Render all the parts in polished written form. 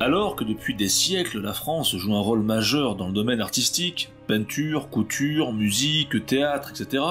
Alors que depuis des siècles la France joue un rôle majeur dans le domaine artistique, peinture, couture, musique, théâtre, etc.,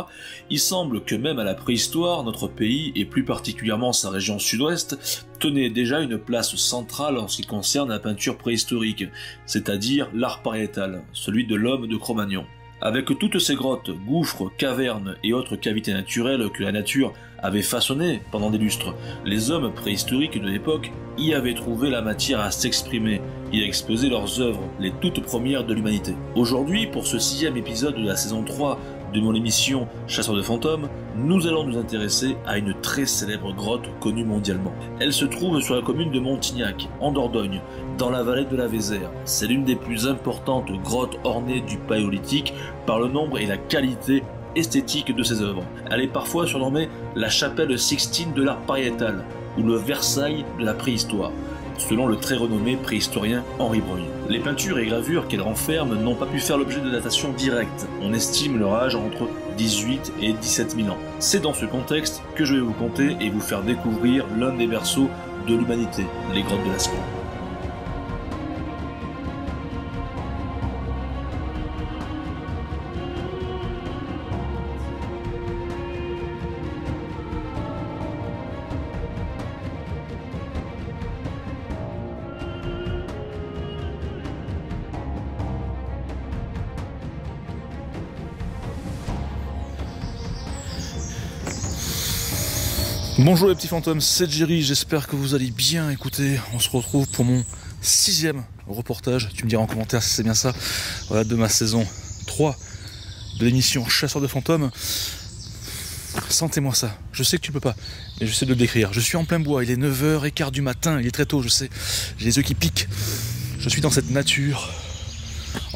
il semble que même à la préhistoire, notre pays, et plus particulièrement sa région sud-ouest, tenait déjà une place centrale en ce qui concerne la peinture préhistorique, c'est-à-dire l'art pariétal, celui de l'homme de Cro-Magnon. Avec toutes ces grottes, gouffres, cavernes et autres cavités naturelles que la nature avait façonnées pendant des lustres, les hommes préhistoriques de l'époque y avaient trouvé la matière à s'exprimer et à exposer leurs œuvres, les toutes premières de l'humanité. Aujourd'hui, pour ce 6e épisode de la saison 3 de mon émission Chasseurs de fantômes, nous allons nous intéresser à une très célèbre grotte connue mondialement. Elle se trouve sur la commune de Montignac, en Dordogne, dans la vallée de la Vézère. C'est l'une des plus importantes grottes ornées du Paléolithique par le nombre et la qualité esthétique de ses œuvres. Elle est parfois surnommée la chapelle Sixtine de l'art pariétal, ou le Versailles de la préhistoire, selon le très renommé préhistorien Henri Breuil. Les peintures et gravures qu'elle renferme n'ont pas pu faire l'objet de datation directe. On estime leur âge entre 18 et 17 000 ans. C'est dans ce contexte que je vais vous conter et vous faire découvrir l'un des berceaux de l'humanité, les grottes de Lascaux. Bonjour les petits fantômes, c'est Jerry, j'espère que vous allez bien. Écoutez, on se retrouve pour mon 6e reportage, tu me diras en commentaire si c'est bien ça, voilà, de ma saison 3 de l'émission Chasseurs de fantômes. Sentez-moi ça, je sais que tu peux pas, mais j'essaie de le décrire. Je suis en plein bois, il est 9h15 du matin, il est très tôt, je sais, j'ai les yeux qui piquent. Je suis dans cette nature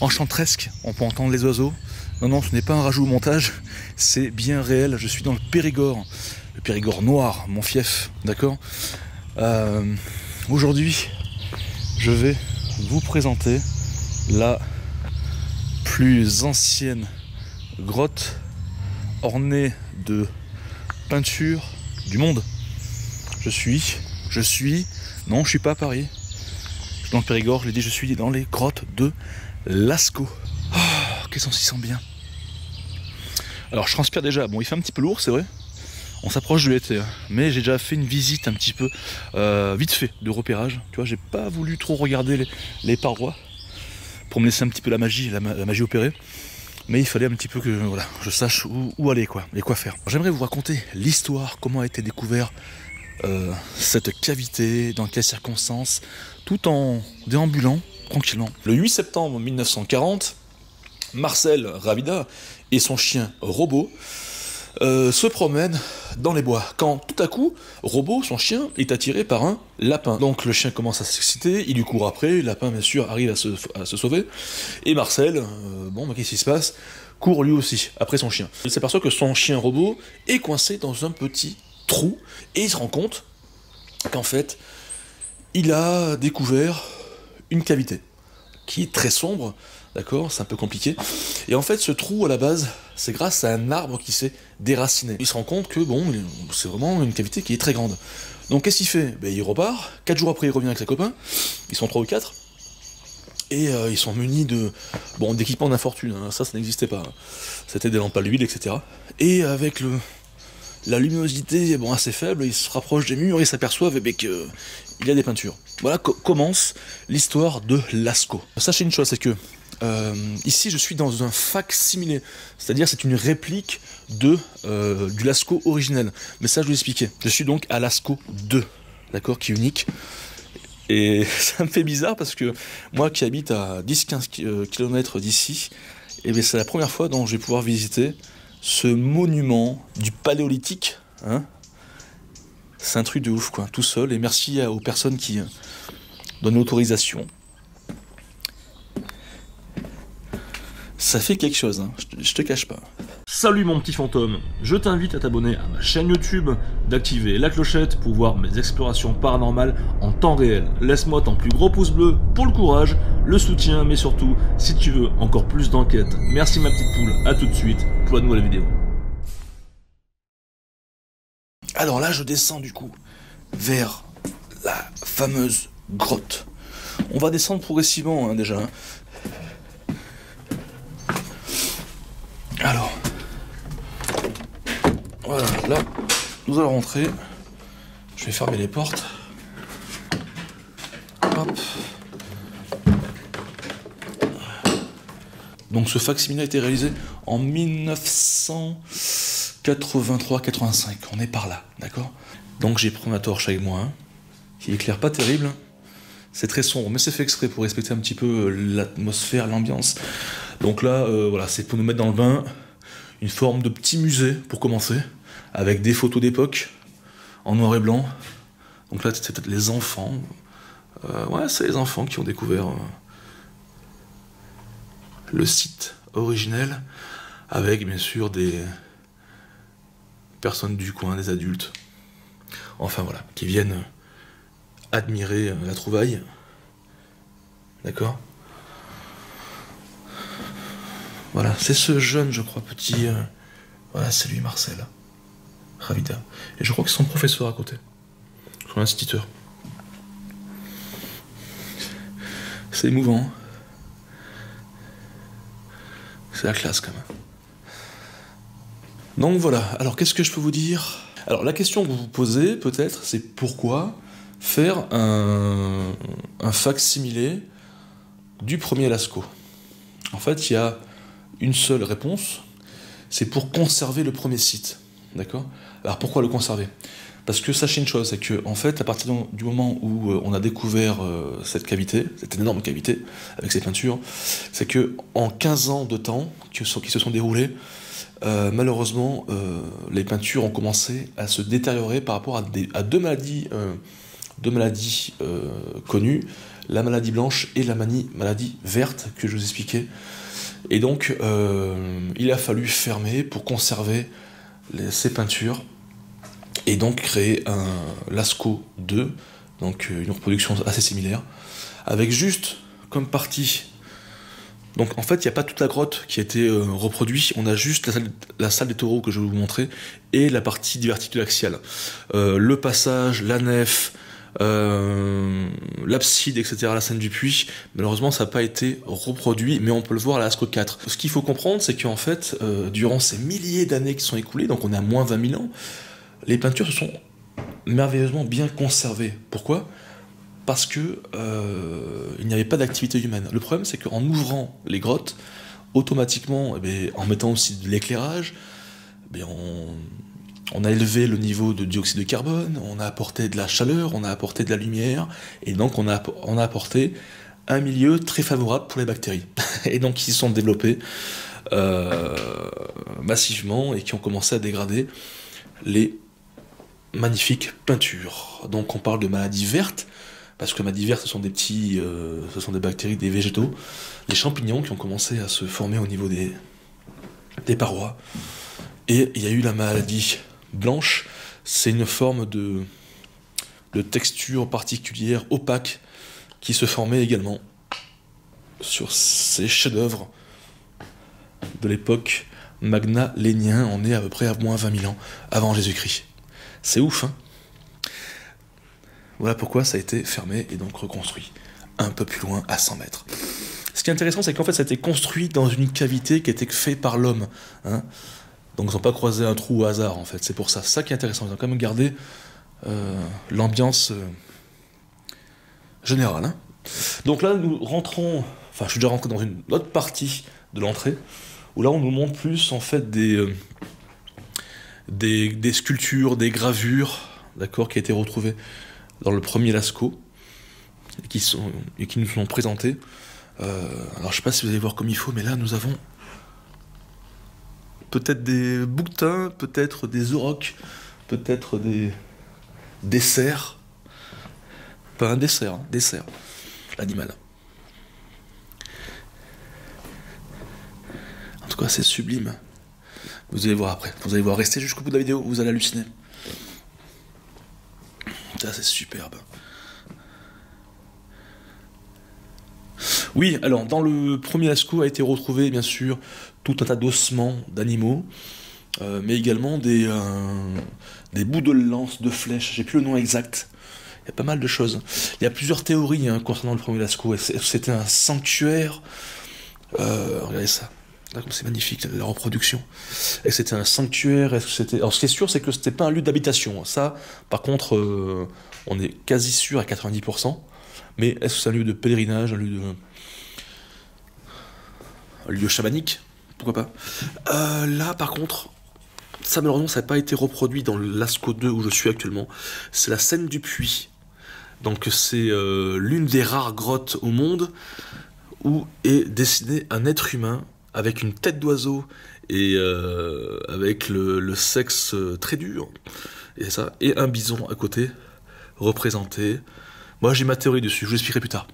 enchanteresque, on peut entendre les oiseaux. Non, ce n'est pas un rajout au montage, c'est bien réel, je suis dans le Périgord. Le Périgord noir, mon fief, d'accord. Aujourd'hui, je vais vous présenter la plus ancienne grotte ornée de peinture du monde. Non, je suis pas à Paris. Je suis dans le Périgord, je l'ai dit, je suis dans les grottes de Lascaux. Oh, qu'est-ce qu'on s'y sent bien. Alors, je transpire déjà. Bon, il fait un petit peu lourd, c'est vrai. On s'approche de l'été, mais j'ai déjà fait une visite un petit peu vite fait de repérage. Tu vois, j'ai pas voulu trop regarder les parois pour me laisser un petit peu la magie opérer. Mais il fallait un petit peu que voilà, je sache où aller quoi, et quoi faire. J'aimerais vous raconter l'histoire, comment a été découvert cette cavité, dans quelles circonstances, tout en déambulant tranquillement. Le 8 septembre 1940, Marcel Ravida et son chien Robot se promène dans les bois, quand tout à coup, Robot, son chien, est attiré par un lapin. Donc le chien commence à s'exciter, il lui court après, le lapin bien sûr arrive à se sauver, et Marcel, qu'est-ce qui se passe, court lui aussi, après son chien. Il s'aperçoit que son chien Robot est coincé dans un petit trou, et il se rend compte qu'en fait, il a découvert une cavité, qui est très sombre, d'accord, c'est un peu compliqué. Et en fait, ce trou, à la base, c'est grâce à un arbre qui s'est déraciné. Il se rend compte que, c'est vraiment une cavité qui est très grande. Donc, qu'est-ce qu'il fait ? Il repart. 4 jours après, il revient avec ses copains. Ils sont 3 ou 4. Et ils sont munis d'équipements d'infortune. Hein. Ça n'existait pas. C'était des lampes à l'huile, etc. Et avec la luminosité assez faible, ils se rapprochent des murs et s'aperçoivent qu'il y a des peintures. Voilà commence l'histoire de Lascaux. Sachez une chose, c'est que ici je suis dans un fac-similé, c'est-à-dire c'est une réplique du Lascaux originel. Mais ça je vais expliquer. Je suis donc à Lascaux 2, d'accord, qui est unique. Et ça me fait bizarre parce que moi qui habite à 10-15 km d'ici, c'est la première fois dont je vais pouvoir visiter ce monument du Paléolithique, hein. C'est un truc de ouf, quoi, tout seul, et merci aux personnes qui donnent l'autorisation. Ça fait quelque chose, hein. Je te cache pas. Salut mon petit fantôme, je t'invite à t'abonner à ma chaîne YouTube, d'activer la clochette pour voir mes explorations paranormales en temps réel. Laisse-moi ton plus gros pouce bleu pour le courage, le soutien, mais surtout, si tu veux encore plus d'enquêtes. Merci ma petite poule, à tout de suite pour la nouvelle vidéo. Alors là, je descends du coup vers la fameuse grotte. On va descendre progressivement, hein, déjà. Alors, voilà, là, nous allons rentrer. Je vais fermer les portes. Hop. Donc ce facsimile a été réalisé en 1983-85. On est par là, d'accord? Donc j'ai pris ma torche avec moi, hein, qui éclaire pas terrible. C'est très sombre, mais c'est fait exprès pour respecter un petit peu l'atmosphère, l'ambiance. Donc là, voilà, c'est pour nous mettre dans le bain. Une forme de petit musée pour commencer, avec des photos d'époque en noir et blanc. Donc là, c'est peut-être les enfants. Ouais, c'est les enfants qui ont découvert le site originel, avec bien sûr des personnes du coin, des adultes. Enfin voilà, qui viennent admirer la trouvaille. D'accord ? Voilà, c'est ce jeune, je crois, petit... voilà, c'est lui, Marcel. Ravida. Et je crois que c'est son professeur à côté. Son instituteur. C'est émouvant. C'est la classe, quand même. Donc voilà, alors qu'est-ce que je peux vous dire ? Alors la question que vous vous posez, peut-être, c'est pourquoi faire un fac-similé du premier Lascaux ? En fait, il y a une seule réponse, c'est pour conserver le premier site. D'accord ? Alors pourquoi le conserver ? Parce que sachez une chose, c'est que en fait, à partir du moment où on a découvert cette cavité, cette énorme cavité avec ces peintures, c'est que en 15 ans de temps qui se sont déroulés, malheureusement, les peintures ont commencé à se détériorer par rapport à deux maladies connues, la maladie blanche et la maladie verte que je vous expliquais. Et donc, il a fallu fermer pour conserver ces peintures et donc créer un Lascaux 2, donc une reproduction assez similaire, avec juste comme partie. Donc en fait, il n'y a pas toute la grotte qui a été reproduite, on a juste la salle des taureaux que je vais vous montrer et la partie diverticule axiale. Le passage, la nef, l'abside, etc., la scène du puits, malheureusement ça n'a pas été reproduit, mais on peut le voir à la Lascaux 4. Ce qu'il faut comprendre, c'est qu'en fait, durant ces milliers d'années qui sont écoulées, donc on est à moins 20 000 ans, les peintures se sont merveilleusement bien conservées. Pourquoi ? Parce que il n'y avait pas d'activité humaine. Le problème, c'est qu'en ouvrant les grottes, automatiquement, en mettant aussi de l'éclairage, on a élevé le niveau de dioxyde de carbone, on a apporté de la chaleur, on a apporté de la lumière, et donc on a apporté un milieu très favorable pour les bactéries. Et donc ils se sont développés massivement et qui ont commencé à dégrader les magnifiques peintures. Donc on parle de maladies vertes, parce que maladies vertes, ce sont des bactéries, des végétaux, des champignons qui ont commencé à se former au niveau des parois. Et il y a eu la maladie blanche, c'est une forme de texture particulière, opaque, qui se formait également sur ces chefs-d'œuvre de l'époque magna-lénien. On est à peu près à moins 20 000 ans avant Jésus-Christ. C'est ouf, hein ? Voilà pourquoi ça a été fermé et donc reconstruit un peu plus loin, à 100 mètres. Ce qui est intéressant, c'est qu'en fait, ça a été construit dans une cavité qui a été faite par l'homme. Hein. Donc ils n'ont pas croisé un trou au hasard, en fait. C'est pour ça. C'est ça qui est intéressant. Ils ont quand même gardé l'ambiance générale. Hein. Donc là, nous rentrons... Enfin, je suis déjà rentré dans une autre partie de l'entrée, où là, on nous montre plus, en fait, des sculptures, des gravures, d'accord, qui a été retrouvées dans le premier Lascaux, qui nous sont présentés. Alors je sais pas si vous allez voir comme il faut, mais là nous avons peut-être des bouquetins, peut-être des aurochs, peut-être des cerfs. Pas un dessert, hein, des cerfs. L'animal. En tout cas c'est sublime. Vous allez voir après. Vous allez voir, rester jusqu'au bout de la vidéo, vous allez halluciner. Ça c'est superbe. Oui, alors dans le premier Lascaux a été retrouvé bien sûr tout un tas d'ossements d'animaux, mais également des bouts de lance, de flèches, j'ai plus le nom exact. y a pas mal de choses. Il y a plusieurs théories hein, concernant le premier Lascaux. Est-ce que c'était un sanctuaire? Regardez ça. Là, comme c'est magnifique, la reproduction. Est-ce que c'était un sanctuaire? Est-ce que c'était... Alors, ce qui est sûr, c'est que c'était pas un lieu d'habitation. Ça, par contre, on est quasi sûr à 90%. Mais est-ce que c'est un lieu de pèlerinage, un lieu chamanique? Pourquoi pas? Là, par contre, ça, malheureusement, ça n'a pas été reproduit dans le Lascaux 2 où je suis actuellement. C'est la Seine du Puy. Donc, c'est l'une des rares grottes au monde où est dessiné un être humain avec une tête d'oiseau et avec le sexe très dur, et un bison à côté, représenté. Moi j'ai ma théorie dessus, je vous l'expliquerai plus tard.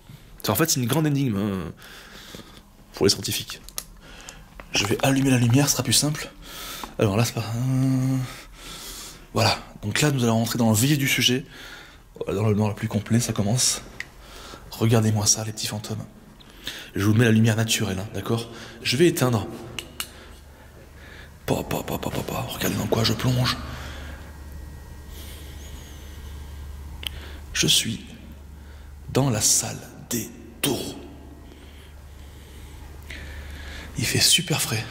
En fait c'est une grande énigme hein, pour les scientifiques. Je vais allumer la lumière, ce sera plus simple. Alors là c'est pas... Voilà, donc là nous allons rentrer dans le vif du sujet, dans le plus complet, ça commence. Regardez-moi ça les petits fantômes. Je vous mets la lumière naturelle, hein, d'accord? Je vais éteindre. Regardez dans quoi je plonge. Je suis dans la salle des taureaux. Il fait super frais.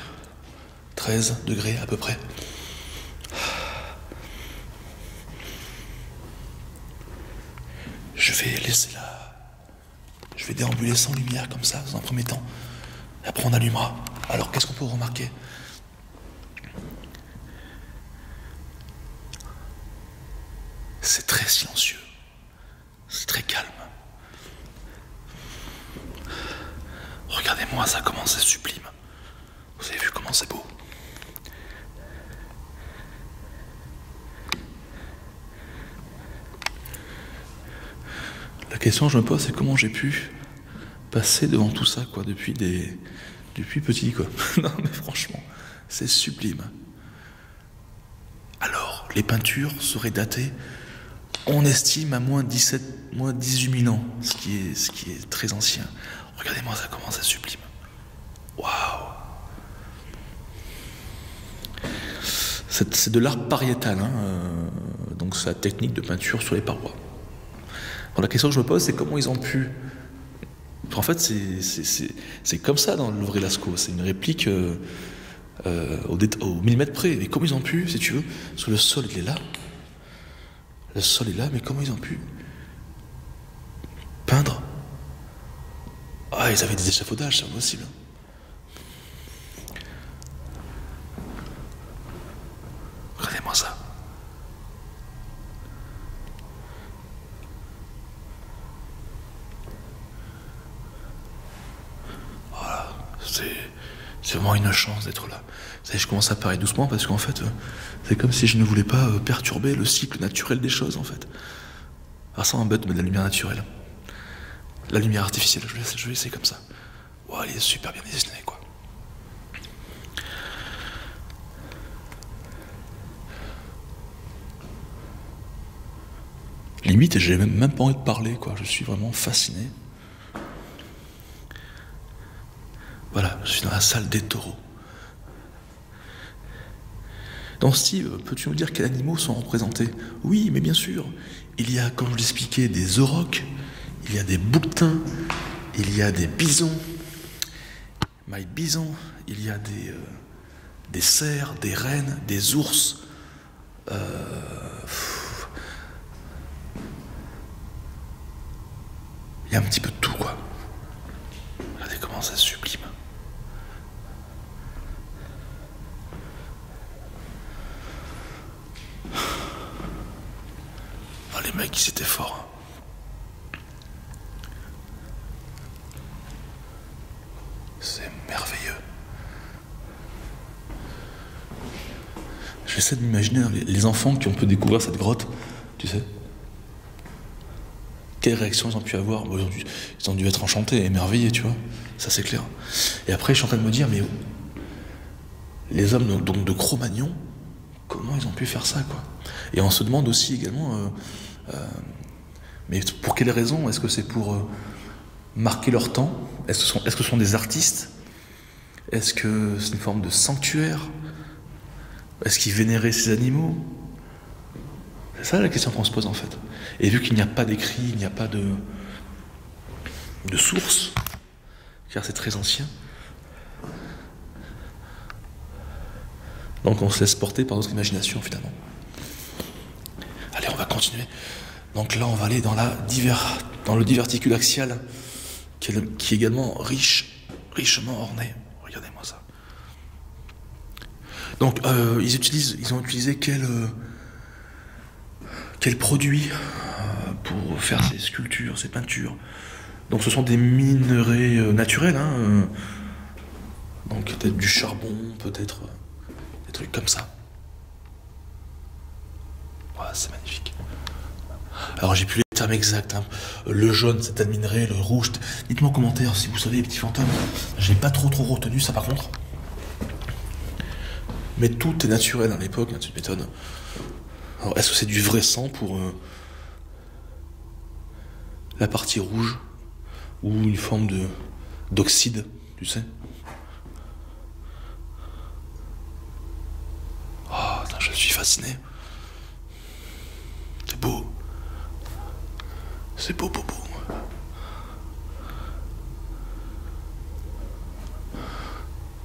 13 degrés à peu près. Je vais laisser là. Je vais déambuler sans lumière comme ça, dans un premier temps. Et après on allumera. Alors qu'est-ce qu'on peut remarquer? C'est très silencieux. C'est très calme. Regardez-moi ça, comment c'est sublime. Vous avez vu comment c'est beau? La question que je me pose, c'est comment j'ai pu passer devant tout ça, quoi, depuis petit, quoi. Non, mais franchement, c'est sublime. Alors, les peintures seraient datées, on estime à moins 18 000 ans, ce qui est très ancien. Regardez-moi ça, comment c'est sublime. Waouh! C'est de l'art pariétal, hein, donc c'est la technique de peinture sur les parois. Alors, la question que je me pose, c'est comment ils ont pu... En fait, c'est comme ça dans le vrai Lascaux, c'est une réplique au millimètre près. Mais comment ils ont pu, si tu veux, parce que le sol il est là, le sol est là, mais comment ils ont pu peindre? Ah, ils avaient des échafaudages, c'est impossible. Regardez-moi ça. C'est vraiment une chance d'être là. Vous savez, je commence à parler doucement parce qu'en fait, c'est comme si je ne voulais pas perturber le cycle naturel des choses, en fait. Alors ça m'embête de mettre de la lumière naturelle. La lumière artificielle, je vais essayer comme ça. Wow, elle est super bien dessinée, quoi. Limite, j'ai même pas envie de parler, quoi. Je suis vraiment fasciné. Voilà, je suis dans la salle des taureaux. Donc Steve, peux-tu nous dire quels animaux sont représentés? Oui, mais bien sûr. Il y a, comme je l'expliquais, des aurochs, il y a des bouquetins, il y a des bisons, bisons, il y a des cerfs, des rennes, des ours. Il y a un petit peu de tout, quoi. Regardez comment c'est sublime. Oh, les mecs, ils étaient forts. C'est merveilleux. J'essaie de m'imaginer les enfants qui ont pu découvrir cette grotte, tu sais. Quelles réactions ils ont pu avoir? Bon, ils ont dû être enchantés, émerveillés, tu vois. Ça, c'est clair. Et après, je suis en train de me dire, mais les hommes donc de Cro-Magnon, comment ils ont pu faire ça, quoi? Et on se demande aussi également, mais pour quelles raisons? Est-ce que c'est pour marquer leur temps? Est-ce que ce sont des artistes? Est-ce que c'est une forme de sanctuaire? Est-ce qu'ils vénéraient ces animaux? C'est ça la question qu'on se pose en fait. Et vu qu'il n'y a pas d'écrit, il n'y a pas de source, car c'est très ancien, donc on se laisse porter par notre imagination finalement. Allez, on va continuer. Donc là, on va aller dans le diverticule axial, qui est également richement orné. Regardez-moi ça. Donc, ils ont utilisé quel produit pour faire ces sculptures, ces peintures. Donc, ce sont des minerais naturels, hein, donc peut-être du charbon, peut-être des trucs comme ça. Ouais, c'est magnifique. Alors j'ai plus les termes exacts, hein. Le jaune c'est tel minerai, le rouge. Dites-moi en commentaire si vous savez les petits fantômes. J'ai pas trop retenu ça par contre. Mais tout est naturel à l'époque, hein, tu m'étonnes. Alors est-ce que c'est du vrai sang pour la partie rouge ou une forme d'oxyde, tu sais? Oh, je suis fasciné. C'est beau. C'est beau, beau, beau.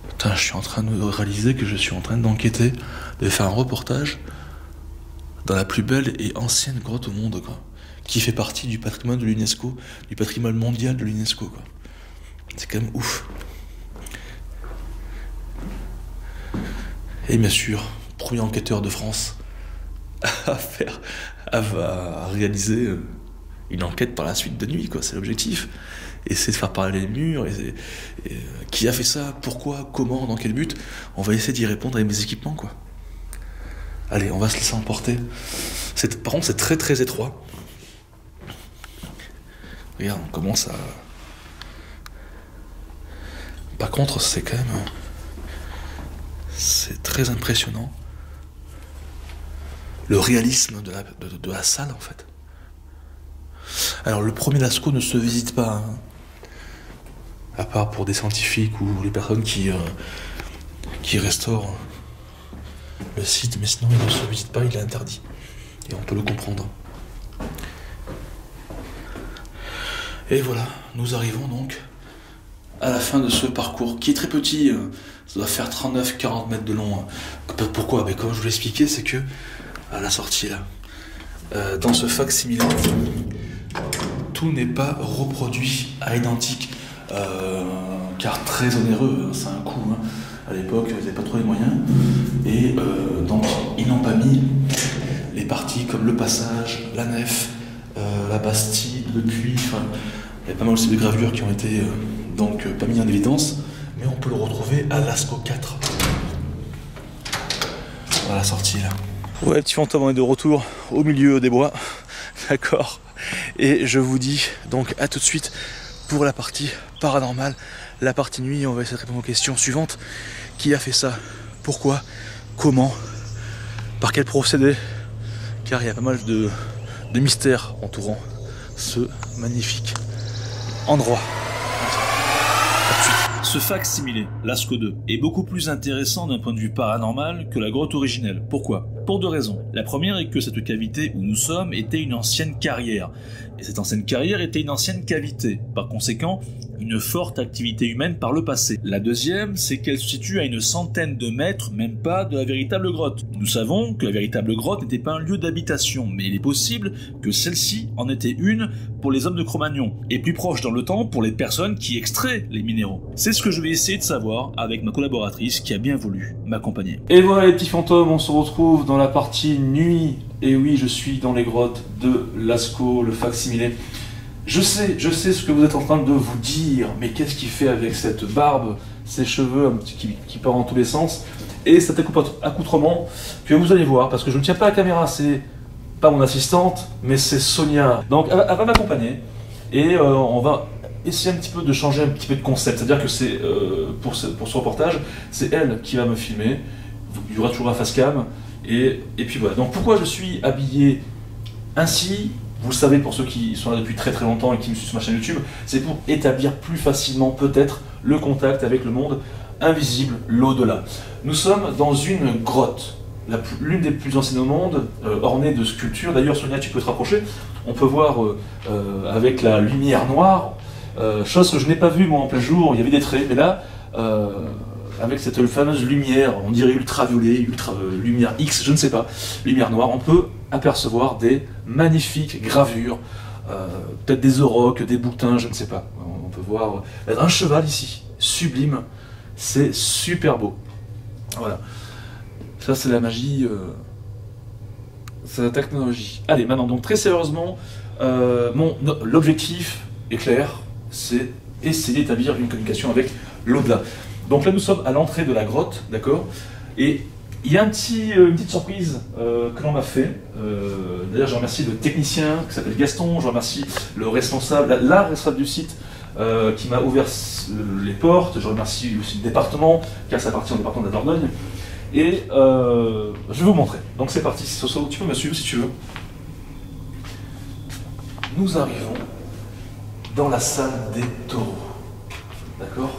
Putain, je suis en train de réaliser que je suis en train d'enquêter, de faire un reportage dans la plus belle et ancienne grotte au monde, quoi, qui fait partie du patrimoine de l'UNESCO, du patrimoine mondial de l'UNESCO, quoi. C'est quand même ouf. Et bien sûr, premier enquêteur de France à réaliser une enquête par la suite de nuit, quoi. C'est l'objectif. Essayer de faire parler les murs. Qui a fait ça? Pourquoi? Comment? Dans quel but? On va essayer d'y répondre avec mes équipements, quoi. Allez, on va se laisser emporter. Par contre, c'est très très étroit. Regarde, on commence à... Par contre, c'est quand même... C'est très impressionnant. Le réalisme de la salle, en fait. Alors, le premier Lascaux ne se visite pas, hein, à part pour des scientifiques ou les personnes qui restaurent le site, mais sinon, il ne se visite pas, il est interdit. Et on peut le comprendre. Et voilà, nous arrivons donc à la fin de ce parcours, qui est très petit, ça doit faire 39-40 mètres de long. Pourquoi? Mais comme je vous l'ai expliqué, c'est que, à la sortie là, dans ce facsimilé, tout n'est pas reproduit à identique, car très onéreux, c'est un coût, hein. À l'époque, ils n'avaient pas trop les moyens, et donc ils n'ont pas mis les parties comme le passage, la nef, la bastide, le puits, enfin, il y a pas mal aussi de gravures qui ont été donc pas mis en évidence, mais on peut le retrouver à Lascaux 4. À la sortie là. Ouais, petit fantôme, on est de retour au milieu des bois, d'accord. Et je vous dis donc à tout de suite pour la partie paranormale, la partie nuit. On va essayer de répondre aux questions suivantes. Qui a fait ça? Pourquoi? Comment? Par quel procédé? Car il y a pas mal de mystères entourant ce magnifique endroit. Ce facsimilé, Lascaux 2, est beaucoup plus intéressant d'un point de vue paranormal que la grotte originelle. Pourquoi? Pour deux raisons. La première est que cette cavité où nous sommes était une ancienne carrière. Et cette ancienne carrière était une ancienne cavité. Par conséquent, une forte activité humaine par le passé. La deuxième, c'est qu'elle se situe à une centaine de mètres, même pas, de la véritable grotte. Nous savons que la véritable grotte n'était pas un lieu d'habitation, mais il est possible que celle-ci en était une pour les hommes de Cro-Magnon, et plus proche dans le temps pour les personnes qui extraient les minéraux. C'est ce que je vais essayer de savoir avec ma collaboratrice qui a bien voulu m'accompagner. Et voilà les petits fantômes, on se retrouve dans la partie nuit. Et oui, je suis dans les grottes de Lascaux, le facsimilé. Je sais ce que vous êtes en train de vous dire, mais qu'est-ce qu'il fait avec cette barbe, ces cheveux qui partent dans tous les sens, et cet accoutrement que vous allez voir, parce que je ne tiens pas la caméra, c'est pas mon assistante, mais c'est Sonia. Donc elle va m'accompagner, et on va essayer un petit peu de changer un petit peu de concept, c'est-à-dire que c'est pour ce reportage, c'est elle qui va me filmer, il y aura toujours un face cam, et puis voilà. Donc pourquoi je suis habillé ainsi? Vous le savez, pour ceux qui sont là depuis très très longtemps et qui me suivent sur ma chaîne YouTube, c'est pour établir plus facilement peut-être le contact avec le monde invisible, l'au-delà. Nous sommes dans une grotte. l'une des plus anciennes au monde, ornée de sculptures. D'ailleurs, Sonia, tu peux te rapprocher. On peut voir avec la lumière noire, chose que je n'ai pas vue moi en plein jour, il y avait des traits, mais là, avec cette fameuse lumière, on dirait ultraviolet, lumière X, je ne sais pas, lumière noire, on peut apercevoir des magnifiques gravures, peut-être des aurochs, des boutins, je ne sais pas. On peut voir un cheval ici, sublime, c'est super beau. Voilà. Ça, c'est la magie, c'est la technologie. Allez, maintenant, donc très sérieusement, l'objectif est clair, c'est essayer d'établir une communication avec l'au-delà. Donc là, nous sommes à l'entrée de la grotte, d'accord? Et il y a une petite surprise que l'on m'a fait. D'ailleurs, je remercie le technicien qui s'appelle Gaston, je remercie le responsable, la responsable du site qui m'a ouvert les portes, je remercie aussi le département, car ça appartient au département de la Dordogne. Et je vais vous montrer. Donc c'est parti, Soso, tu peux me suivre si tu veux. Nous arrivons dans la salle des taureaux. D'accord?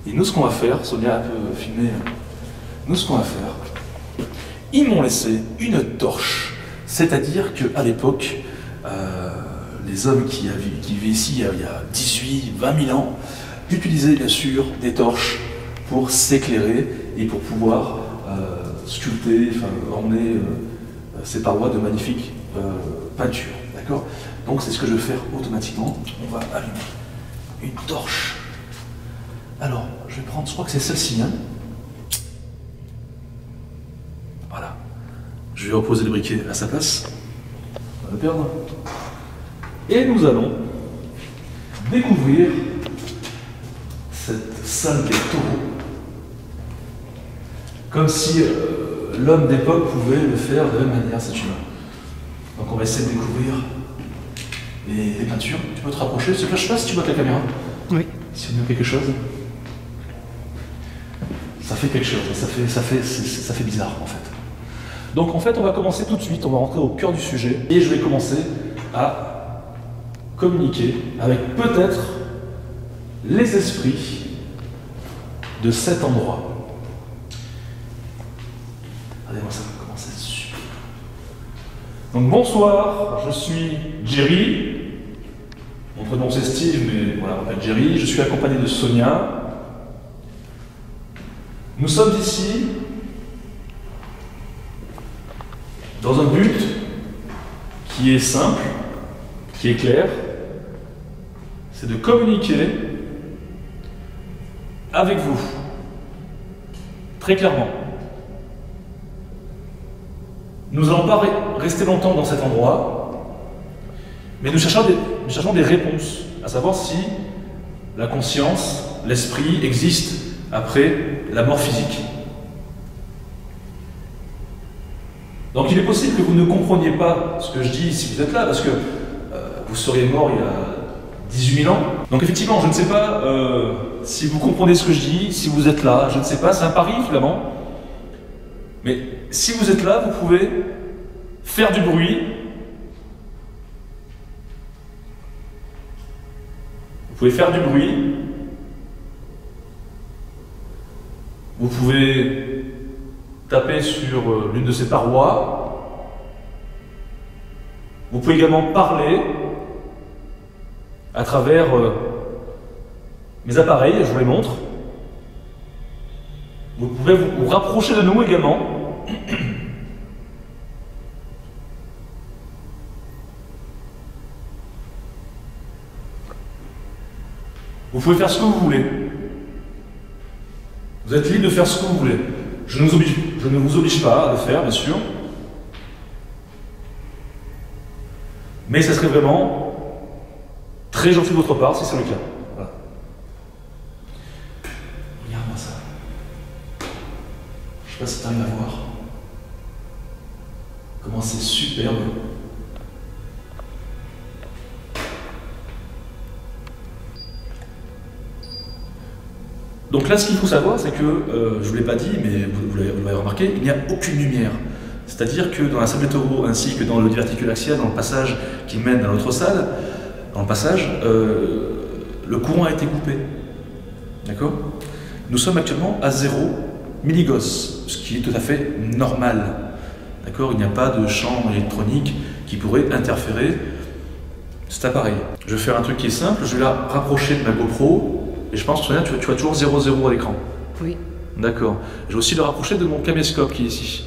Et nous, ce qu'on va faire, Sonia a un peu filmé, nous, ce qu'on va faire, ils m'ont laissé une torche. C'est-à-dire qu'à l'époque, les hommes qui vivaient ici il y a 18, 20 000 ans, utilisaient bien sûr des torches pour s'éclairer et pour pouvoir sculpter, orner ces parois de magnifiques peintures. D'accord? Donc c'est ce que je vais faire automatiquement. On va allumer une torche. Alors, je vais prendre, je crois que c'est celle-ci. Hein. Voilà. Je vais reposer le briquet à sa place. On va le perdre. Et nous allons découvrir cette salle des taureaux. Comme si l'homme d'époque pouvait le faire de la même manière, cet humain. Donc on va essayer de découvrir les peintures. Tu peux te rapprocher, je ne sais pas si tu vois la caméra. Oui. Si on dit quelque chose. Ça fait quelque chose, ça fait bizarre en fait. Donc en fait on va commencer tout de suite, on va rentrer au cœur du sujet et je vais commencer à communiquer avec peut-être les esprits de cet endroit. Regardez-moi ça, comment c'est super. Donc bonsoir, je suis Jerry. Mon prénom c'est Steve, mais voilà, on m'appelle Jerry. Je suis accompagné de Sonia. Nous sommes ici dans un but qui est simple, qui est clair, c'est de communiquer avec vous, très clairement. Nous n'allons pas rester longtemps dans cet endroit, mais nous cherchons des réponses, à savoir si la conscience, l'esprit existe après la mort physique. Donc il est possible que vous ne compreniez pas ce que je dis si vous êtes là, parce que vous seriez mort il y a 18 000 ans. Donc effectivement, je ne sais pas si vous comprenez ce que je dis, si vous êtes là, je ne sais pas, c'est un pari finalement. Mais si vous êtes là, vous pouvez faire du bruit. Vous pouvez faire du bruit. Vous pouvez taper sur l'une de ces parois. Vous pouvez également parler à travers mes appareils, je vous les montre. Vous pouvez vous rapprocher de nous également. Vous pouvez faire ce que vous voulez. Vous êtes libre de faire ce que vous voulez. Je ne vous oblige pas à le faire, bien sûr. Mais ça serait vraiment très gentil de votre part si c'est le cas. Voilà. Regarde-moi ça. Je ne sais pas si tu arrives à voir. Comment c'est superbe. Donc là, ce qu'il faut savoir, c'est que, je ne vous l'ai pas dit, mais vous l'avez remarqué, il n'y a aucune lumière. C'est-à-dire que dans la salle des taureaux, ainsi que dans le diverticule axial, dans le passage qui mène à l'autre salle, dans le passage, le courant a été coupé. D'accord? Nous sommes actuellement à 0 milligauss, ce qui est tout à fait normal. D'accord? Il n'y a pas de champ électronique qui pourrait interférer cet appareil. Je vais faire un truc qui est simple, je vais la rapprocher de ma GoPro, et je pense que Sonia, tu as toujours 0,0 à l'écran. Oui. D'accord. Je vais aussi le rapprocher de mon caméscope qui est ici.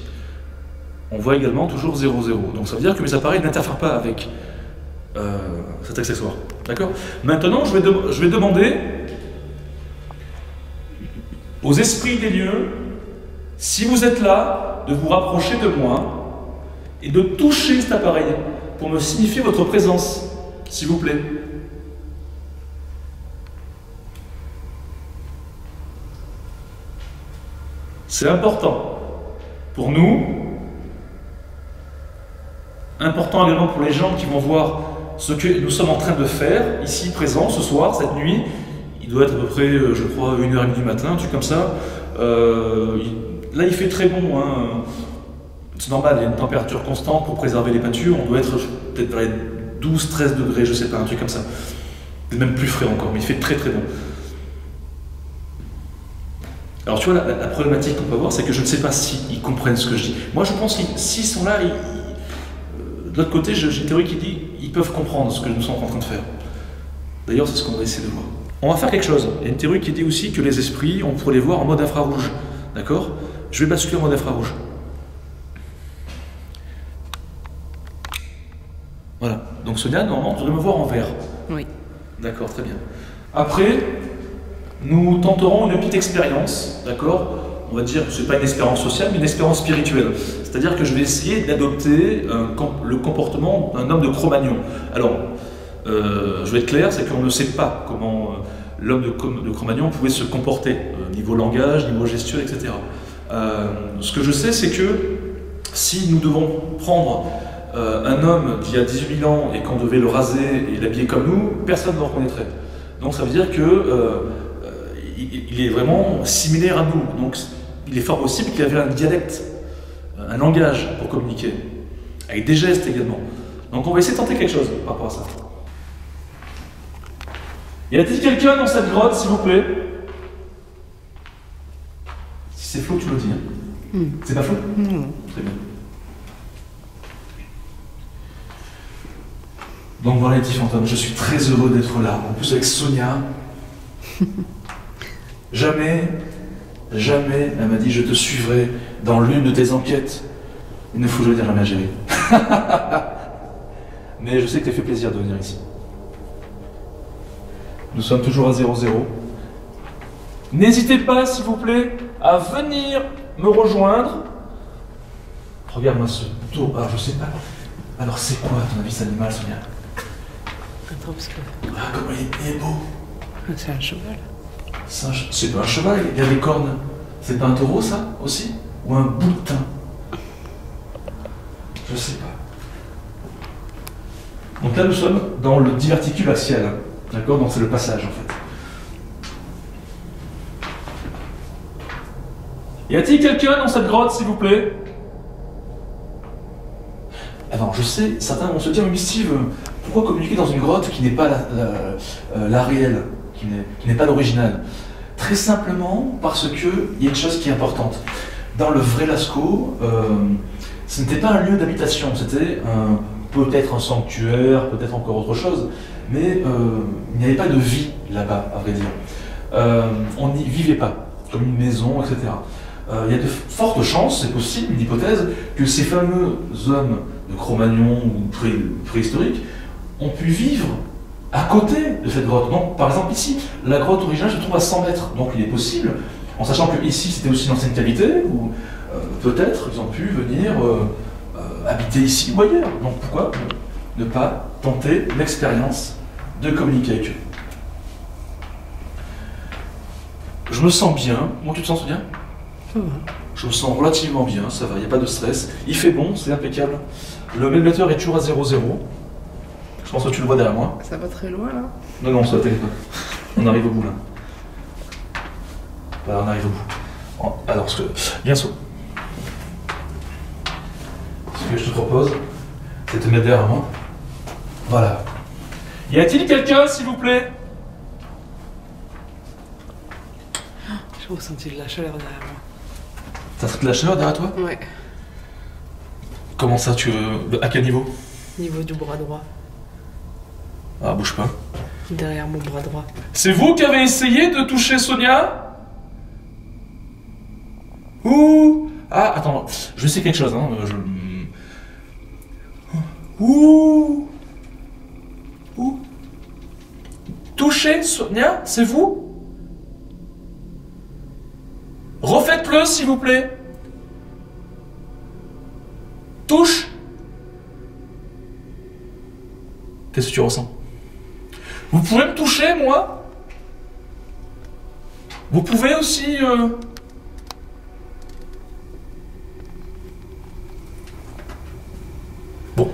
On voit également toujours 0,0. Donc ça veut dire que mes appareils n'interfèrent pas avec cet accessoire. D'accord? Maintenant, je vais demander aux esprits des lieux, si vous êtes là, de vous rapprocher de moi et de toucher cet appareil pour me signifier votre présence, s'il vous plaît. C'est important pour nous, important également pour les gens qui vont voir ce que nous sommes en train de faire, ici présent, ce soir, cette nuit. Il doit être à peu près, je crois, 1h30 du matin, un truc comme ça. Là, il fait très bon, hein. C'est normal, il y a une température constante pour préserver les peintures. On doit être peut-être dans les 12-13 degrés, je sais pas, un truc comme ça. C'est même plus frais encore, mais il fait très très bon. Alors tu vois, la problématique qu'on peut avoir, c'est que je ne sais pas s'ils comprennent ce que je dis. Moi, je pense que s'ils sont là, de l'autre côté, j'ai une théorie qui dit qu'ils peuvent comprendre ce que nous sommes en train de faire. D'ailleurs, c'est ce qu'on va essayer de voir. On va faire quelque chose. Il y a une théorie qui dit aussi que les esprits, on pourrait les voir en mode infrarouge. D'accord? Je vais basculer en mode infrarouge. Voilà. Donc Sonia, normalement, tu devrais me voir en vert. Oui. D'accord, très bien. Après, nous tenterons une petite expérience, d'accord? On va dire, c'est pas une expérience sociale, mais une expérience spirituelle. C'est-à-dire que je vais essayer d'adopter le comportement d'un homme de Cro-Magnon. Alors, je vais être clair, c'est qu'on ne sait pas comment l'homme de Cro-Magnon pouvait se comporter, niveau langage, niveau gesture, etc. Ce que je sais, c'est que si nous devons prendre un homme d'il y a 18 000 ans et qu'on devait le raser et l'habiller comme nous, personne ne le reconnaîtrait. Donc ça veut dire que il est vraiment similaire à nous. Donc il est fort possible qu'il avait un dialecte, un langage pour communiquer, avec des gestes également. Donc on va essayer de tenter quelque chose par rapport à ça. Y a-t-il quelqu'un dans cette grotte, s'il vous plaît? Si c'est flou, tu me le dis. Hein. C'est pas flou? Très bien. Donc voilà les petits fantômes, je suis très heureux d'être là. En plus avec Sonia. Jamais, elle m'a dit je te suivrai dans l'une de tes enquêtes. Il ne faut jamais dire jamais à gérer. Mais je sais que t'as fait plaisir de venir ici. Nous sommes toujours à 0-0. N'hésitez pas, s'il vous plaît, à venir me rejoindre. Regarde-moi ce dos. Ah, je sais pas. Alors, c'est quoi, à ton avis, cet animal, Sonia? Attends, parce que... Ah, comment il est beau. C'est un cheval. C'est pas un cheval, il y a des cornes. C'est pas un taureau, ça, aussi? Ou un boutin? Je sais pas. Donc là, nous sommes dans le diverticule axial. D'accord? Donc c'est le passage, en fait. Y a-t-il quelqu'un dans cette grotte, s'il vous plaît? Alors, je sais, certains vont se dire, mais Steve, pourquoi communiquer dans une grotte qui n'est pas la réelle, qui n'est pas l'original? Très simplement parce qu'il y a une chose qui est importante. Dans le vrai Lascaux, ce n'était pas un lieu d'habitation, c'était peut-être un sanctuaire, peut-être encore autre chose, mais il n'y avait pas de vie là-bas, à vrai dire. On n'y vivait pas, comme une maison, etc. Il y a de fortes chances, c'est possible, une hypothèse, que ces fameux hommes de Cro-Magnon ou préhistoriques ont pu vivre à côté de cette grotte. Donc, par exemple, ici, la grotte originale se trouve à 100 mètres. Donc, il est possible, en sachant que ici, c'était aussi une ancienne cavité, où peut-être ils ont pu venir habiter ici ou ailleurs. Donc, pourquoi ne pas tenter l'expérience de communiquer avec eux? Je me sens bien. Comment tu te sens bien? Ça va. Je me sens relativement bien, ça va, il n'y a pas de stress. Il fait bon, c'est impeccable. Le régulateur est toujours à 0,0. Je pense que tu le vois derrière moi. Ça va très loin, là? Non, ça t'inquiète pas. On arrive au bout, là. Voilà, on arrive au bout. Alors, bien sûr. Ce que je te propose, c'est de te mettre derrière moi. Voilà. Y a-t-il quelqu'un, s'il vous plaît? J'ai ressenti de la chaleur derrière moi. T'as senti de la chaleur derrière toi? Ouais. Comment ça, tu veux... À quel niveau? Niveau du bras droit. Ah, bouge pas. Derrière mon bras droit. C'est vous qui avez essayé de toucher Sonia? Ouh. Ah, attends, je sais quelque chose, hein. Ouh. Ouh. Toucher Sonia, c'est vous? Refaites-le, s'il vous plaît. Touche. Qu'est-ce que tu ressens? Vous pouvez me toucher, moi? Vous pouvez aussi... Bon.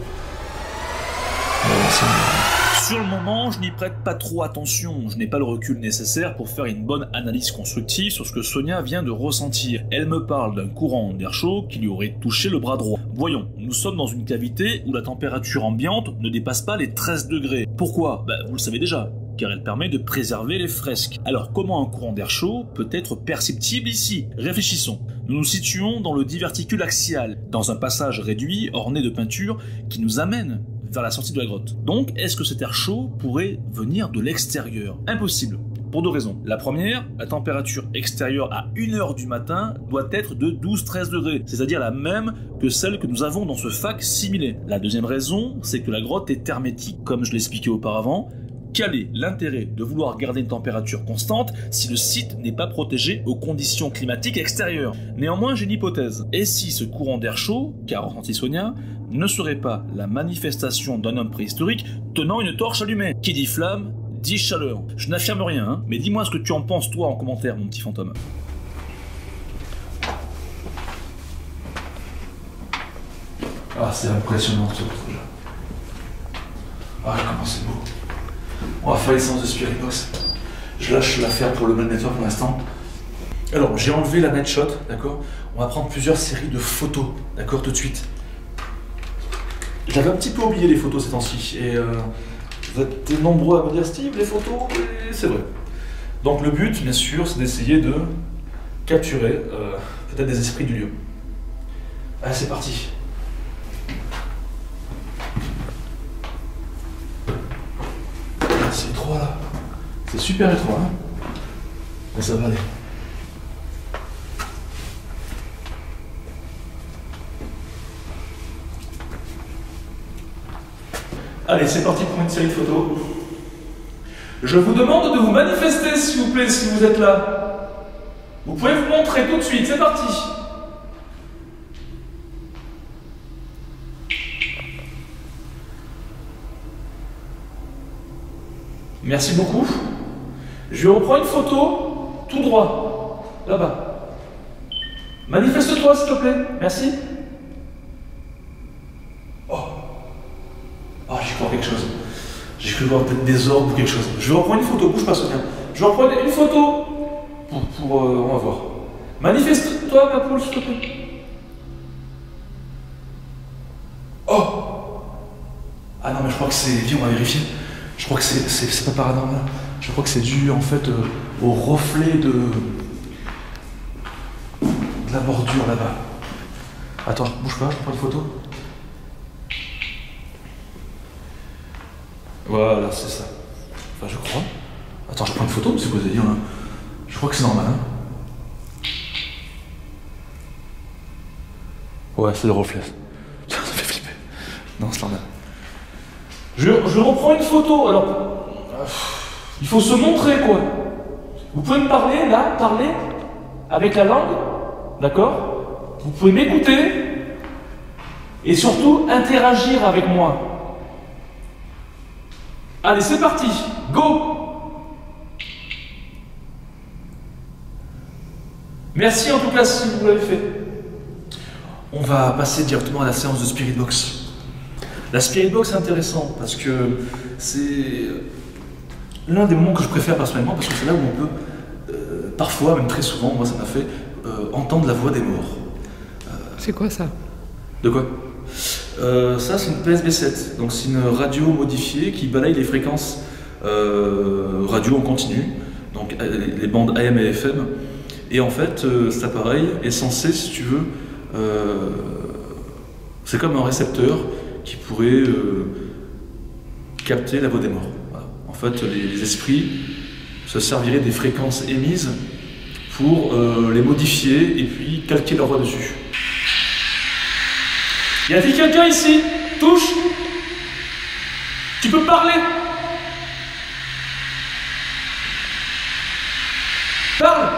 Sur le moment, je n'y prête pas trop attention, je n'ai pas le recul nécessaire pour faire une bonne analyse constructive sur ce que Sonia vient de ressentir. Elle me parle d'un courant d'air chaud qui lui aurait touché le bras droit. Voyons, nous sommes dans une cavité où la température ambiante ne dépasse pas les 13 degrés. Pourquoi? Vous le savez déjà, car elle permet de préserver les fresques. Alors comment un courant d'air chaud peut être perceptible ici? Réfléchissons. Nous nous situons dans le diverticule axial, dans un passage réduit orné de peinture qui nous amène vers la sortie de la grotte. Donc, est-ce que cet air chaud pourrait venir de l'extérieur? Impossible, pour deux raisons. La première, la température extérieure à 1h du matin doit être de 12-13 degrés, c'est-à-dire la même que celle que nous avons dans ce fac similé. La deuxième raison, c'est que la grotte est hermétique, comme je l'expliquais auparavant. Quel est l'intérêt de vouloir garder une température constante si le site n'est pas protégé aux conditions climatiques extérieures? Néanmoins, j'ai une hypothèse. Et si ce courant d'air chaud, qu'a ressenti Sonia, ne serait pas la manifestation d'un homme préhistorique tenant une torche allumée? Qui dit flamme, dit chaleur. Je n'affirme rien, hein, mais dis-moi ce que tu en penses toi en commentaire, mon petit fantôme. Ah, c'est impressionnant ce projet. Ah, comment c'est beau. On va faire les séances de Spirit Box. Je lâche l'affaire pour le Mal Network pour l'instant. Alors, j'ai enlevé la Night Shot, d'accord? On va prendre plusieurs séries de photos, d'accord, tout de suite. J'avais un petit peu oublié les photos ces temps-ci, et vous êtes nombreux à me dire Steve, les photos, et c'est vrai. Donc le but, bien sûr, c'est d'essayer de capturer peut-être des esprits du lieu. Allez, c'est parti. C'est étroit là. C'est super étroit, hein? Mais ça va aller. Allez, c'est parti pour une série de photos. Je vous demande de vous manifester, s'il vous plaît, si vous êtes là. Vous pouvez vous montrer tout de suite, c'est parti. Merci beaucoup. Je reprends une photo tout droit, là-bas. Manifeste-toi, s'il te plaît. Merci. J'y crois quelque chose. J'ai cru voir peut-être des orbes ou quelque chose. Je vais reprendre une photo, bouge pas Sonia. Je vais reprendre une photo on va voir. Manifeste-toi, ma poule, s'il te plaît. Oh! Ah non, mais je crois que c'est... Viens, on va vérifier. Je crois que c'est pas paranormal. Je crois que c'est dû, en fait, au reflet de la bordure, là-bas. Attends, bouge pas, je prends une photo. Voilà, c'est ça. Enfin, je crois. Attends, je prends une photo, c'est quoi ce délire là? Je crois que c'est normal, hein. Ouais, c'est le reflet. Ça fait flipper. Non, c'est normal. Je reprends une photo, alors... il faut se montrer, quoi. Vous pouvez me parler, là, parler, avec la langue, d'accord? Vous pouvez m'écouter, et surtout, interagir avec moi. Allez, c'est parti, go! Merci en tout cas si vous l'avez fait. On va passer directement à la séance de Spirit Box. La Spirit Box est intéressant parce que c'est l'un des moments que je préfère personnellement parce que c'est là où on peut, parfois, même très souvent, moi ça m'a fait, entendre la voix des morts. C'est quoi ça? De quoi? Ça c'est une PSB7, donc c'est une radio modifiée qui balaye les fréquences radio en continu, donc les bandes AM et FM, Et en fait, cet appareil est censé, si tu veux, c'est comme un récepteur qui pourrait capter la voix des morts. Voilà. En fait, les esprits se serviraient des fréquences émises pour les modifier et puis calquer leur voix dessus. Y a-t-il quelqu'un ici? Touche! Tu peux parler? Parle!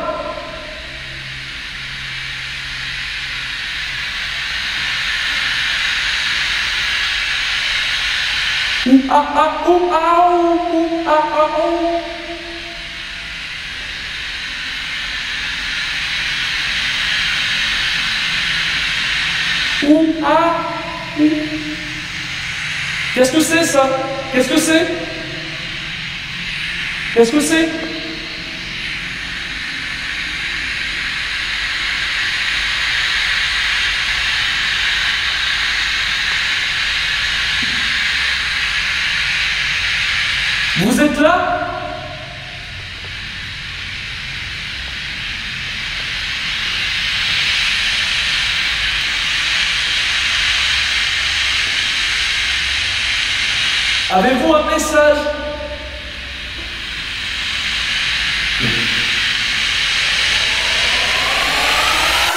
Ouh ah ah ouh ah ouh ah ah ouh. Ouh ah ouh. Qu'est-ce que c'est ça? Qu'est-ce que c'est? Qu'est-ce que c'est? Vous êtes là? Avez-vous un message?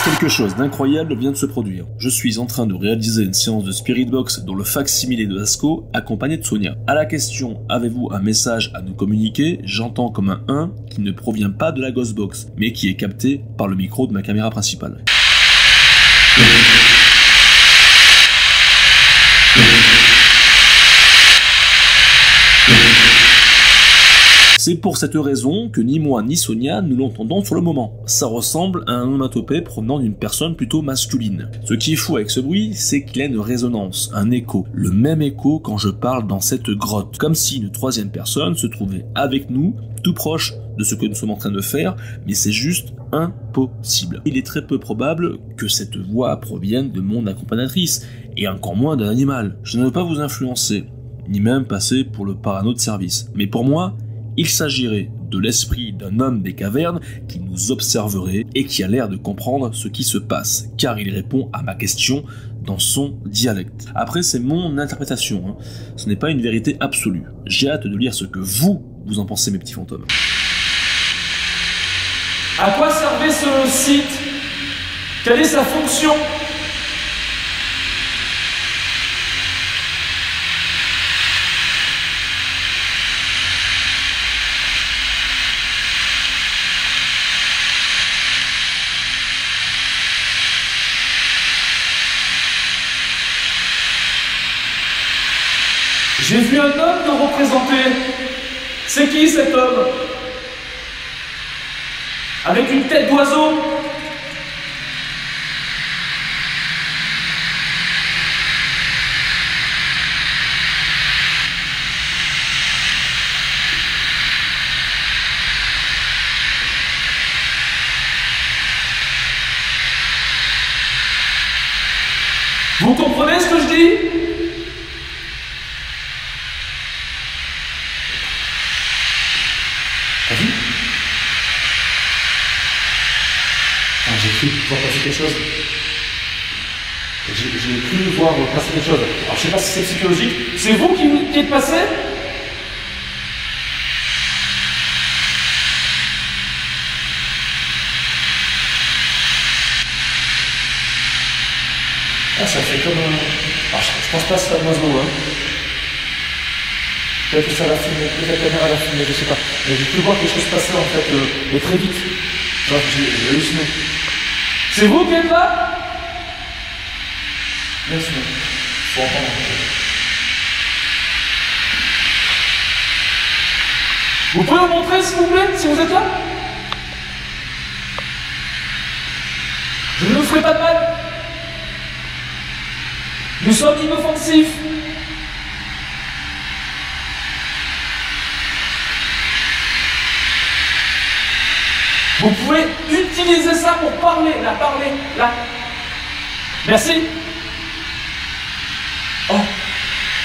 Quelque chose d'incroyable vient de se produire. Je suis en train de réaliser une séance de Spirit Box dans le fac-similé de Lascaux, accompagné de Sonia. À la question « Avez-vous un message à nous communiquer ?», j'entends comme un 1 qui ne provient pas de la Ghost Box, mais qui est capté par le micro de ma caméra principale. C'est pour cette raison que ni moi ni Sonia nous l'entendons sur le moment. Ça ressemble à un onomatopée provenant d'une personne plutôt masculine. Ce qui est fou avec ce bruit, c'est qu'il y a une résonance, un écho. Le même écho quand je parle dans cette grotte. Comme si une troisième personne se trouvait avec nous, tout proche de ce que nous sommes en train de faire, mais c'est juste impossible. Il est très peu probable que cette voix provienne de mon accompagnatrice, et encore moins d'un animal. Je ne veux pas vous influencer, ni même passer pour le parano de service. Mais pour moi, il s'agirait de l'esprit d'un homme des cavernes qui nous observerait et qui a l'air de comprendre ce qui se passe, car il répond à ma question dans son dialecte. Après, c'est mon interprétation, hein. Ce n'est pas une vérité absolue. J'ai hâte de lire ce que vous en pensez, mes petits fantômes. À quoi servait ce site? Quelle est sa fonction? J'ai vu un homme nous représenter. C'est qui cet homme? Avec une tête d'oiseau. Vous comprenez ce que je dis? T'as vu? J'ai cru voir passer quelque chose. J'ai cru voir passer quelque chose. Alors je sais pas si c'est psychologique. C'est vous qui êtes passé? Ah, ça fait comme un... Alors, je pense pas que c'est un oiseau, hein. Peut-être que ça l'a filmé, peut-être que la caméra l'a filmé, je sais pas. Mais j'ai pu voir quelque chose passer en fait, mais très vite. Genre, j'ai halluciné. C'est vous qui êtes là? Merci. Faut entendre. Vous pouvez me montrer s'il vous plaît, si vous êtes là? Je ne vous ferai pas de mal. Nous sommes inoffensifs. Vous pouvez utiliser ça pour parler, là. Merci. Oh,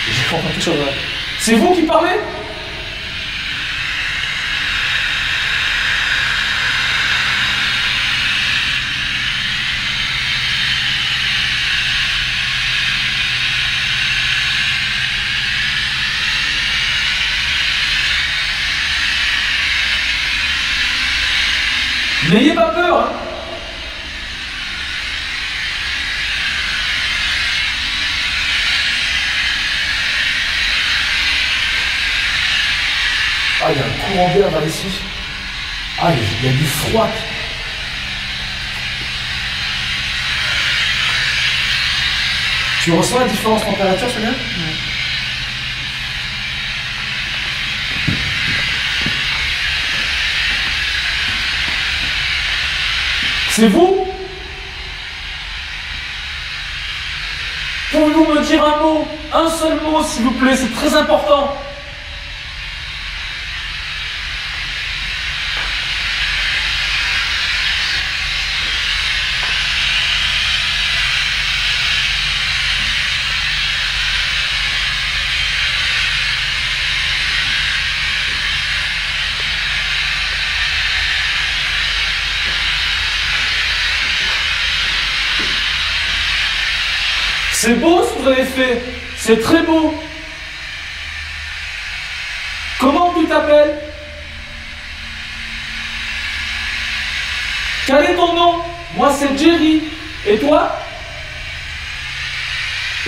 j'ai compris quelque chose là. C'est vous qui parlez? N'ayez pas peur, hein. Ah, il y a un courant d'air par ici. Ah, il y a du froid. Tu ressens la différence de température, Sonia? Ouais. C'est vous? Pouvez-vous me dire un mot? Un seul mot, s'il vous plaît, c'est très important. C'est beau ce que vous avez fait, c'est très beau. Comment tu t'appelles? Quel est ton nom? Moi c'est Jerry. Et toi?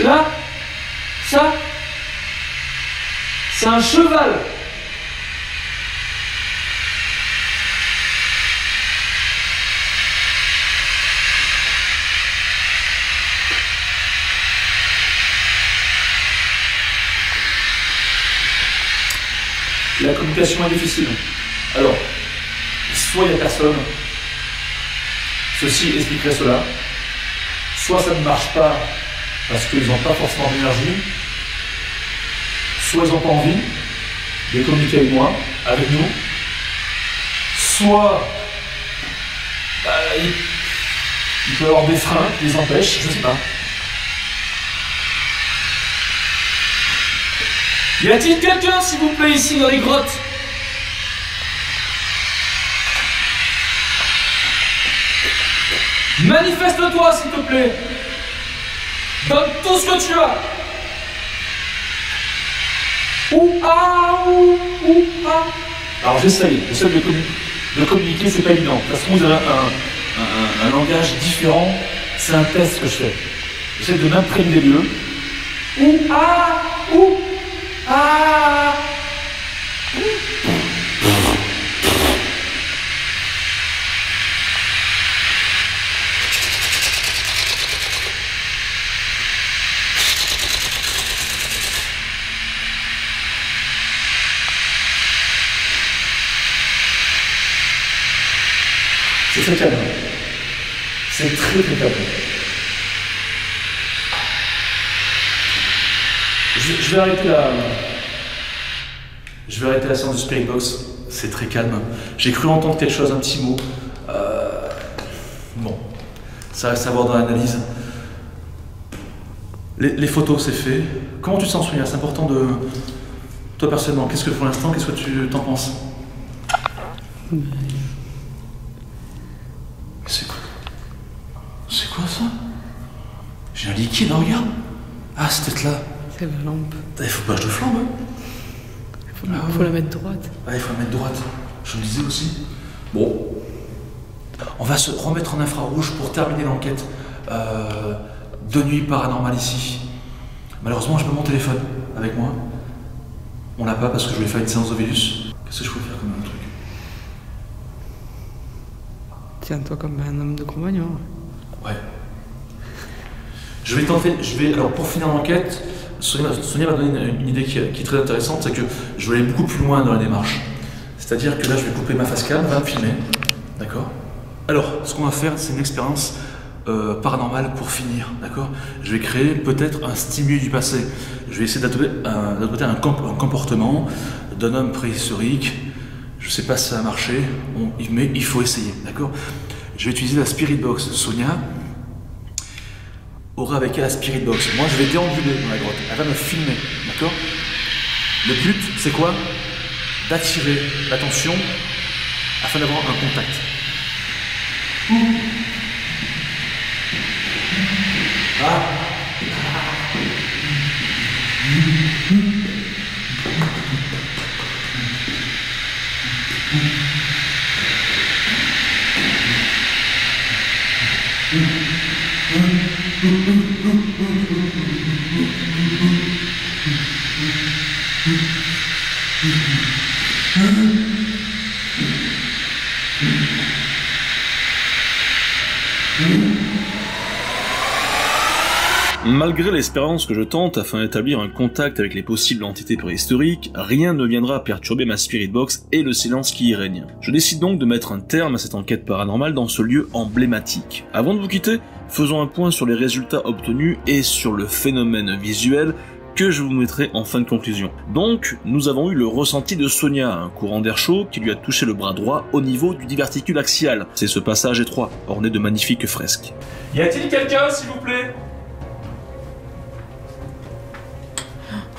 Là, ça, c'est un cheval. La communication est difficile. Alors, soit il n'y a personne, ceci expliquerait cela, soit ça ne marche pas parce qu'ils n'ont pas forcément d'énergie, soit ils n'ont pas envie de communiquer avec moi, avec nous, soit il peut y avoir des freins qui les empêchent, je ne sais pas. Y a-t-il quelqu'un, s'il vous plaît, ici dans les grottes? Manifeste-toi, s'il te plaît. Donne tout ce que tu as. Alors j'essaye de communiquer, c'est pas évident. De toute façon, vous avez un langage différent. C'est un test que je fais. J'essaie de m'imprégner des lieux. C'est très calme. C'est très très calme. Je vais arrêter la séance du Spirit Box. C'est très calme. J'ai cru entendre quelque chose, un petit mot. Bon, ça reste à voir dans l'analyse. Les photos, c'est fait. Comment tu te sens, Sonia? C'est important de... Toi, personnellement, qu'est-ce que pour l'instant, qu'est-ce que tu t'en penses? C'est quoi ça? J'ai un liquide, regarde. Ah, c'est peut-être là. C'est la lampe. Il faut pas que je te flambe. Faut la mettre droite. Ah, il faut la mettre droite. Je le disais aussi. Bon. On va se remettre en infrarouge pour terminer l'enquête de nuit paranormale ici. Malheureusement, j'ai pas mon téléphone avec moi. On l'a pas parce que je voulais faire une séance de Vénus. Qu'est-ce que je peux faire comme un truc? Tiens-toi comme un homme de compagnon. Ouais. Je vais tenter, alors pour finir l'enquête, Sonia m'a donné une idée qui est très intéressante, c'est que je vais aller beaucoup plus loin dans la démarche. C'est-à-dire que là, je vais couper ma face cam, va me filmer, d'accord? Alors, ce qu'on va faire, c'est une expérience paranormale pour finir, d'accord? Je vais créer peut-être un stimuli du passé. Je vais essayer d'adopter un comportement d'un homme préhistorique. Je ne sais pas si ça va marcher, mais il faut essayer, d'accord? Je vais utiliser la Spirit Box. Sonia aura avec elle la Spirit Box. Moi, je vais déambuler dans la grotte. Elle va me filmer, d'accord? Le but, c'est quoi? D'attirer l'attention afin d'avoir un contact. Ah. Malgré l'expérience que je tente afin d'établir un contact avec les possibles entités préhistoriques, rien ne viendra perturber ma spirit box et le silence qui y règne. Je décide donc de mettre un terme à cette enquête paranormale dans ce lieu emblématique. Avant de vous quitter, faisons un point sur les résultats obtenus et sur le phénomène visuel que je vous mettrai en fin de conclusion. Donc, nous avons eu le ressenti de Sonia, un courant d'air chaud qui lui a touché le bras droit au niveau du diverticule axial. C'est ce passage étroit, orné de magnifiques fresques. Y a-t-il quelqu'un, s'il vous plaît?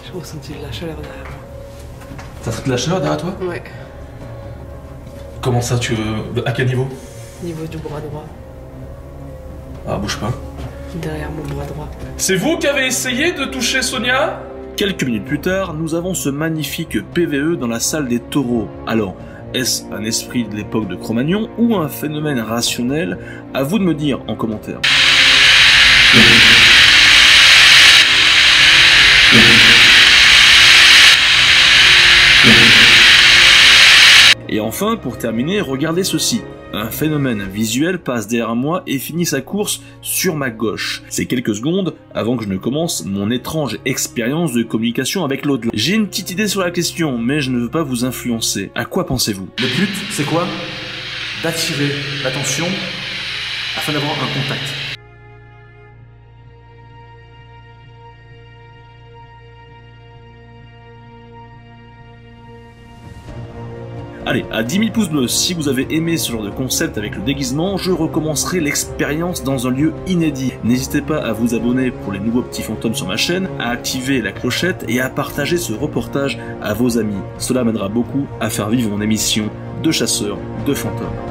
J'ai ressenti de la chaleur derrière moi. T'as senti de la chaleur derrière toi? Ouais, Comment ça, tu veux... À quel niveau? niveau du bras droit. Ah, bouge pas. Derrière mon bras droit. C'est vous qui avez essayé de toucher Sonia? Quelques minutes plus tard, nous avons ce magnifique PVE dans la salle des taureaux. Alors, est-ce un esprit de l'époque de Cro-Magnon ou un phénomène rationnel? À vous de me dire en commentaire. Et enfin, pour terminer, regardez ceci. Un phénomène visuel passe derrière moi et finit sa course sur ma gauche. C'est quelques secondes avant que je ne commence mon étrange expérience de communication avec l'au-delà. J'ai une petite idée sur la question, mais je ne veux pas vous influencer. À quoi pensez-vous? Le but, c'est quoi? D'attirer l'attention afin d'avoir un contact. Allez, à 10 000 pouces bleus, si vous avez aimé ce genre de concept avec le déguisement, je recommencerai l'expérience dans un lieu inédit. N'hésitez pas à vous abonner pour les nouveaux petits fantômes sur ma chaîne, à activer la clochette et à partager ce reportage à vos amis. Cela m'aidera beaucoup à faire vivre mon émission de chasseurs de fantômes.